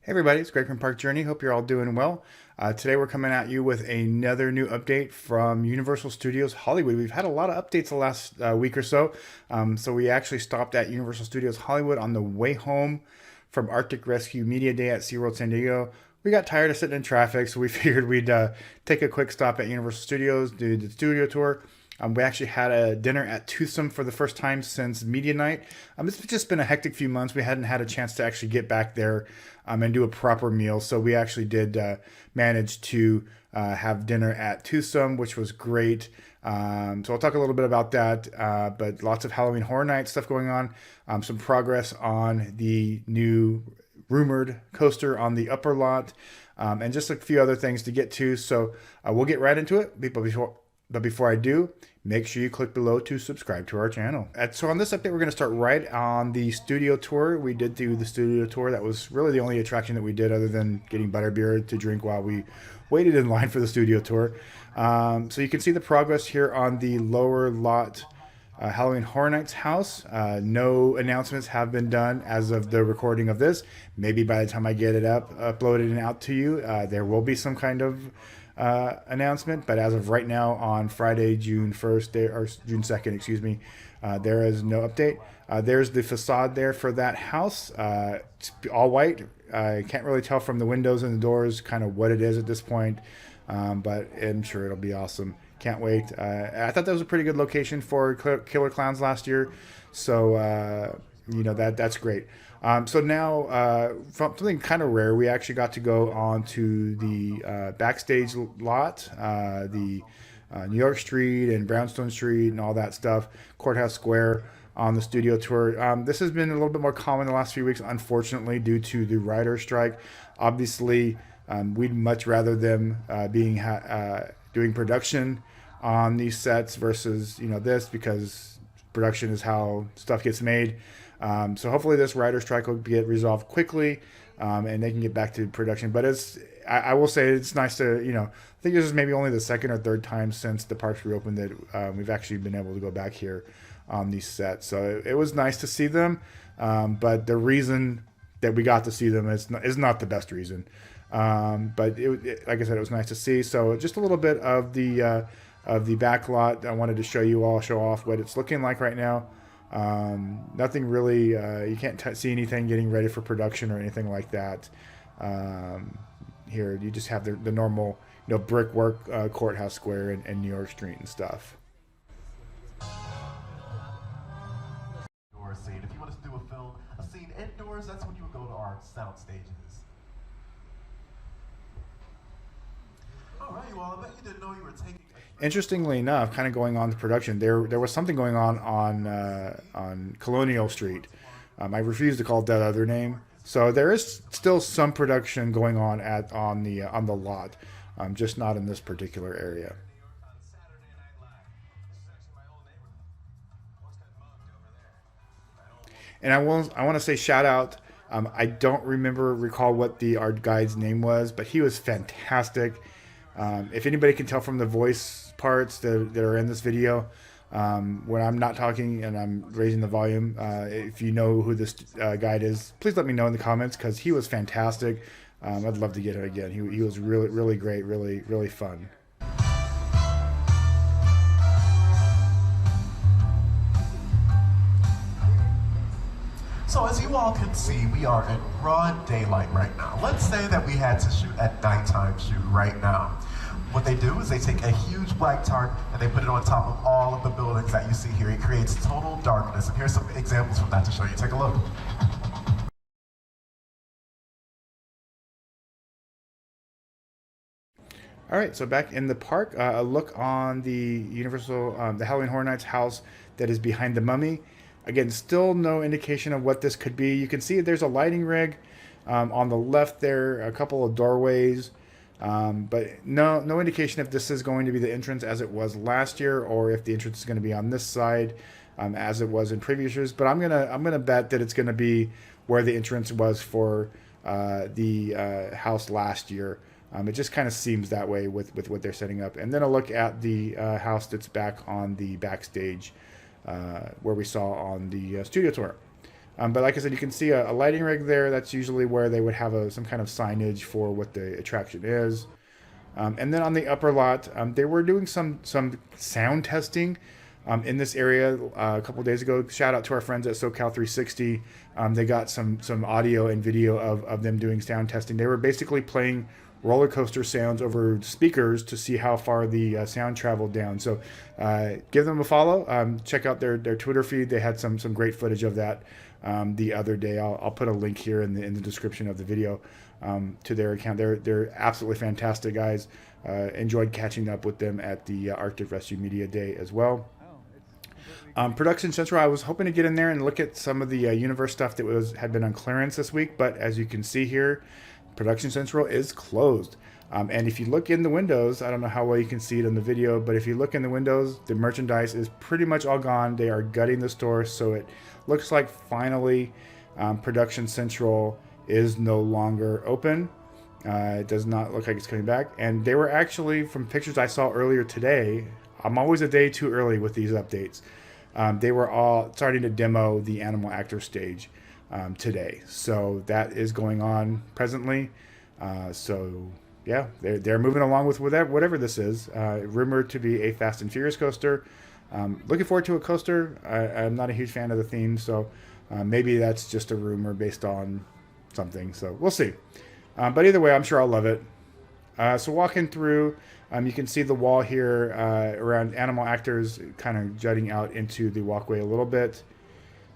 Hey everybody, it's Greg from Park Journey. Hope you're all doing well. Today we're coming at you with another new update from Universal Studios Hollywood. We've had a lot of updates the last week or so. So we actually stopped at Universal Studios Hollywood on the way home from Arctic Rescue Media Day at SeaWorld San Diego. We got tired of sitting in traffic, so we figured we'd take a quick stop at Universal Studios, do the studio tour. We actually had a dinner at Toothsome for the first time since media night. It's just been a hectic few months. We hadn't had a chance to actually get back there and do a proper meal. So we actually did manage to have dinner at Toothsome, which was great. So I'll talk a little bit about that, but lots of Halloween Horror Nights stuff going on. Some progress on the new rumored coaster on the upper lot, and just a few other things to get to. So we'll get right into it. But before I do, make sure you click below to subscribe to our channel. So on this update, we're going to start right on the studio tour. We did do the studio tour. That was really the only attraction that we did other than getting butterbeer to drink while we waited in line for the studio tour. So you can see the progress here on the lower lot Halloween Horror Nights house. No announcements have been done as of the recording of this. Maybe by the time I get it uploaded and out to you, there will be some kind of announcement, but as of right now on Friday, June 1st, or June 2nd, excuse me, there is no update. There's the facade there for that house. It's all white. I can't really tell from the windows and the doors kind of what it is at this point, but I'm sure it'll be awesome. Can't wait. I thought that was a pretty good location for Killer Clowns last year, so that's great. So now, something kind of rare, we actually got to go on to the backstage lot, the New York Street and Brownstone Street and all that stuff, Courthouse Square on the studio tour. This has been a little bit more common the last few weeks, unfortunately, due to the writer's strike. Obviously, we'd much rather them doing production on these sets versus this, because production is how stuff gets made. So hopefully this writer strike will get resolved quickly, and they can get back to production. But I will say it's nice to, I think this is maybe only the second or third time since the parks reopened that we've actually been able to go back here on these sets. So it was nice to see them, but the reason that we got to see them is not the best reason. But like I said, it was nice to see. So just a little bit of the back lot. I wanted to show off what it's looking like right now. Nothing really, you can't see anything getting ready for production or anything like that. Here you just have the normal, brickwork Courthouse Square and New York Street and stuff. Scene. If you want to do a scene indoors, that's when you would go to our sound stages. All right, well, I bet you didn't know you were taking. Interestingly enough, kind of going on to production, there was something going on Colonial Street. I refuse to call it that other name. So there is still some production going on on the lot, just not in this particular area. And I want to say shout out. I don't recall what the art guide's name was, but he was fantastic. If anybody can tell from the voice parts that are in this video, when I'm not talking and I'm raising the volume, if you know who this guide is, please let me know in the comments, because he was fantastic. I'd love to get him again. He was really, really great, really, really fun. So as you all can see, we are in broad daylight right now. Let's say that we had to shoot at nighttime shoot right now. What they do is they take a huge black tarp and they put it on top of all of the buildings that you see here. It creates total darkness. And here's some examples from that to show you. Take a look. All right, so back in the park, a look on the the Halloween Horror Nights house that is behind the Mummy. Again, still no indication of what this could be. You can see there's a lighting rig on the left there, a couple of doorways, but no indication if this is going to be the entrance as it was last year, or if the entrance is going to be on this side as it was in previous years. But I'm gonna bet that it's going to be where the entrance was for the house last year. It just kind of seems that way with what they're setting up. And then a look at the house that's back on the backstage, where we saw on the studio tour. But like I said, you can see a lighting rig there. That's usually where they would have some kind of signage for what the attraction is. And then on the upper lot, they were doing some sound testing in this area a couple days ago. Shout out to our friends at SoCal 360. They got some audio and video of them doing sound testing. They were basically playing roller coaster sounds over speakers to see how far the sound traveled down. So give them a follow. Check out their Twitter feed. They had some great footage of that the other day. I'll put a link here in the description of the video to their account. They're absolutely fantastic guys. Enjoyed catching up with them at the Arctic Rescue Media Day as well. Production Central, I was hoping to get in there and look at some of the universe stuff that had been on clearance this week, but as you can see here, Production Central is closed. And if you look in the windows, I don't know how well you can see it in the video, but if you look in the windows, the merchandise is pretty much all gone. They are gutting the store, so it looks like finally Production Central is no longer open. It does not look like it's coming back. And they were actually, from pictures I saw earlier today, I'm always a day too early with these updates. They were all starting to demo the animal actor stage today. So that is going on presently. So yeah, they're moving along with whatever this is. Rumored to be a Fast and Furious coaster. Looking forward to a coaster. I'm not a huge fan of the theme, so maybe that's just a rumor based on something. So we'll see. But either way, I'm sure I'll love it. So walking through, you can see the wall here around animal actors kind of jutting out into the walkway a little bit.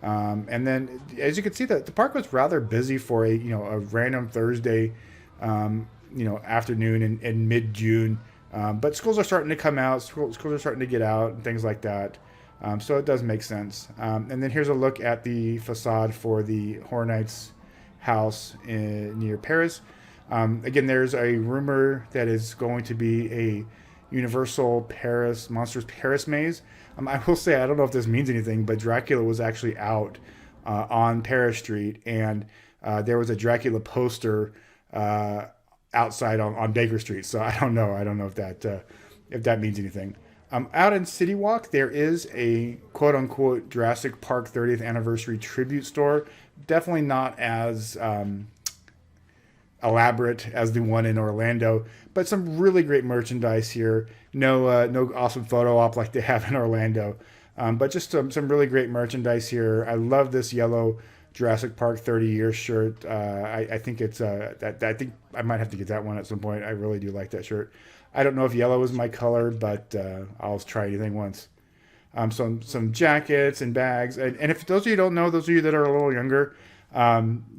And then, as you can see, the park was rather busy for a random Thursday, afternoon in mid-June. But schools are starting to come out. Schools are starting to get out and things like that. So it does make sense. And then here's a look at the facade for the Horror Nights house near Paris. Again, there's a rumor that is going to be a Universal Monsters Paris maze. I will say, I don't know if this means anything, but Dracula was actually out on Paris Street, and there was a Dracula poster outside on Baker Street. So I don't know. I don't know if that means anything. Out in City Walk, there is a quote-unquote Jurassic Park 30th anniversary tribute store. Definitely not as elaborate as the one in Orlando, but some really great merchandise here. No awesome photo op like they have in Orlando, but just some really great merchandise here. I love this yellow Jurassic Park 30-year shirt. I think it's I think I might have to get that one at some point. I really do like that shirt. I don't know if yellow is my color, but I'll try anything once. Some jackets and bags, and if those of you don't know, those of you that are a little younger,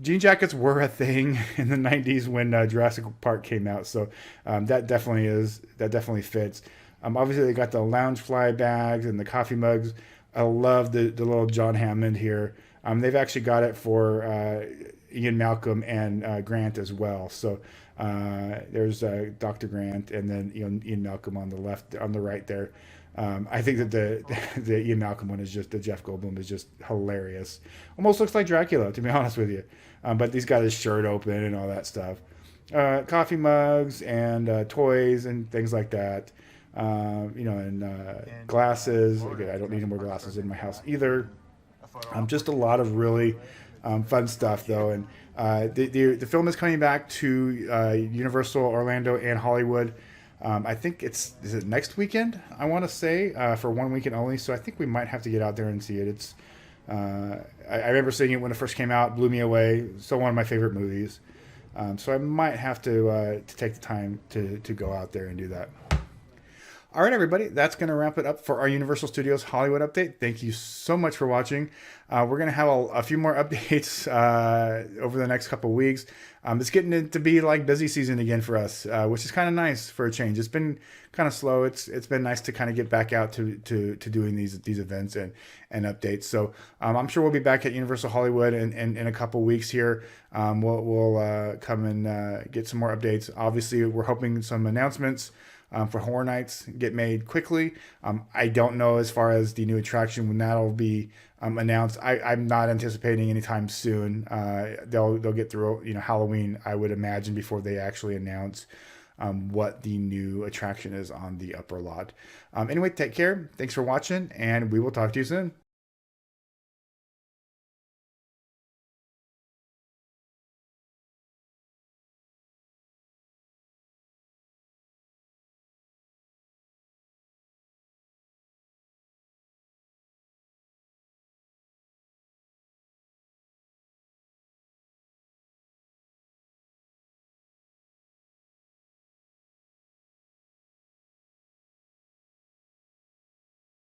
jean jackets were a thing in the 90s when Jurassic Park came out, so that definitely fits. Obviously they got the Loungefly bags and the coffee mugs. I love the little John Hammond here. They've actually got it for Ian Malcolm and Grant as well. So there's Dr. Grant, and then Ian Malcolm on the right there. I think that the Ian Malcolm one is just, the Jeff Goldblum is just hilarious. Almost looks like Dracula, to be honest with you. But he's got his shirt open and all that stuff. Coffee mugs and toys and things like that. And glasses. Again, I don't need any more glasses in my house either. Just a lot of really fun stuff, though. And the film is coming back to Universal Orlando and Hollywood. I think is it next weekend? I want to say for 1 weekend only. So I think we might have to get out there and see it. It's I remember seeing it when it first came out, blew me away. Still one of my favorite movies. So I might have to take the time to go out there and do that. All right, everybody, that's going to wrap it up for our Universal Studios Hollywood update. Thank you so much for watching. We're going to have a few more updates over the next couple of weeks. It's getting to be like busy season again for us, which is kind of nice for a change. It's been kind of slow. It's been nice to kind of get back out to doing these events and updates. So I'm sure we'll be back at Universal Hollywood in a couple weeks here. We'll come and get some more updates. Obviously, we're hoping some announcements for Horror Nights get made quickly. I don't know as far as the new attraction when that'll be announced. I'm not anticipating anytime soon. They'll get through Halloween, I would imagine, before they actually announce what the new attraction is on the upper lot. Anyway, take care. Thanks for watching, and we will talk to you soon.